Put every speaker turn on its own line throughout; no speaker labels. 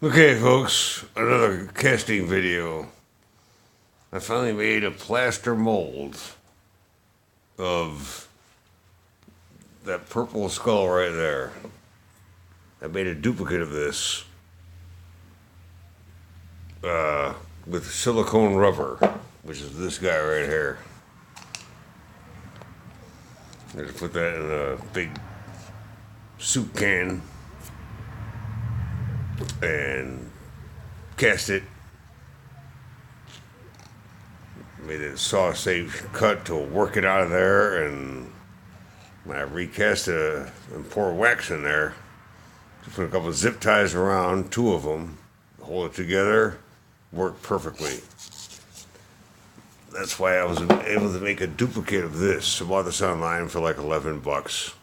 Okay, folks, another casting video. I finally made a plaster mold of that purple skull right there. I made a duplicate of this with silicone rubber, which is this guy right here. I just put that in a big soup can and cast it. Made a saw-safe cut to work it out of there, and when I recast it and pour wax in there, just put a couple of zip ties around, two of them, hold it together, worked perfectly. That's why I was able to make a duplicate of this. I bought this online for like $11.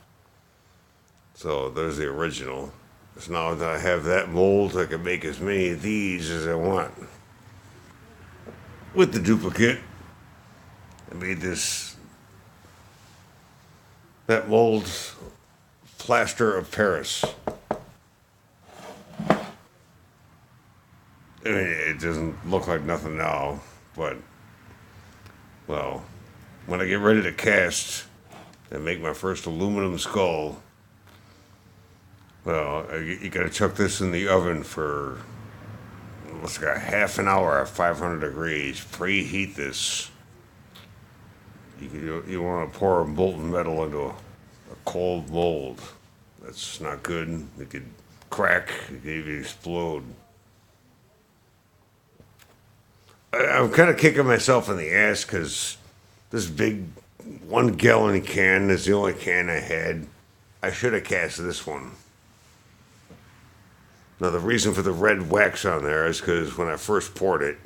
So there's the original. So now that I have that mold, I can make as many of these as I want. With the duplicate, I made that mold plaster of Paris. I mean, it doesn't look like nothing now, but, well, when I get ready to cast and make my first aluminum skull, well, you gotta chuck this in the oven for, let's say, half an hour at 500 degrees. Preheat this. You want to pour molten metal into a cold mold. That's not good. It could crack. It could even explode. I'm kind of kicking myself in the ass because this big 1 gallon can is the only can I had. I should have cast this one. Now, the reason for the red wax on there is because when I first poured it,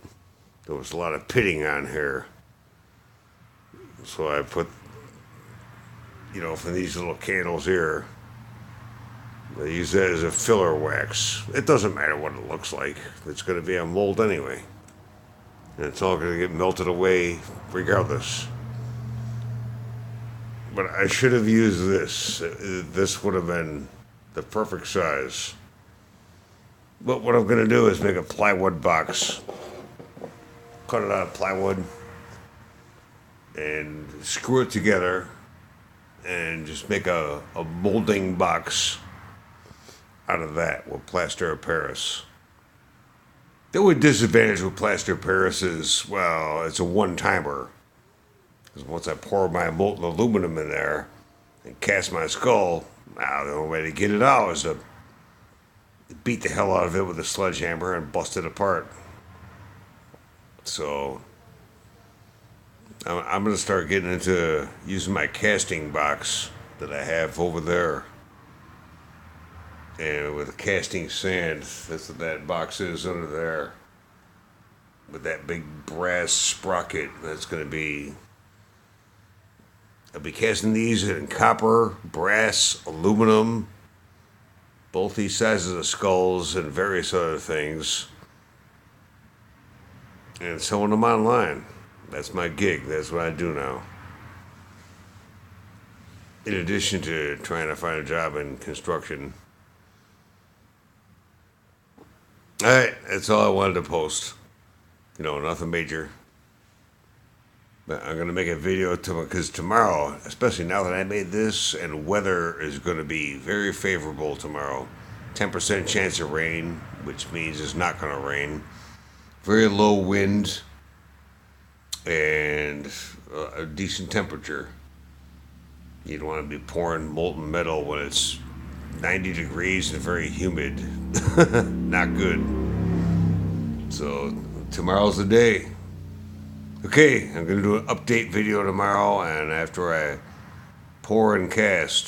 there was a lot of pitting on here. So I put, for these little candles here, I use that as a filler wax. It doesn't matter what it looks like. It's going to be a mold anyway. And it's all going to get melted away regardless. But I should have used this. This would have been the perfect size. But what I'm going to do is make a plywood box. Cut it out of plywood. And screw it together. And just make a molding box out of that with plaster of Paris. The only disadvantage with plaster of Paris is, well, it's a one-timer. Because once I pour my molten aluminum in there and cast my skull, now the only way to get it out is to beat the hell out of it with a sledgehammer and bust it apart. So I'm going to start getting into using my casting box that I have over there. And with casting sand, that's what that box is under there. With that big brass sprocket, that's going to be... I'll be casting these in copper, brass, aluminum, both these sizes of skulls, and various other things. And selling them online. That's my gig. That's what I do now. In addition to trying to find a job in construction. Alright, that's all I wanted to post. Nothing major. But I'm going to make a video because tomorrow, especially now that I made this, and weather is going to be very favorable tomorrow. 10% chance of rain, which means it's not going to rain. Very low wind and a decent temperature. You don't want to be pouring molten metal when it's 90 degrees and very humid. Not good. So tomorrow's the day. Okay, I'm going to do an update video tomorrow, and after I pour and cast,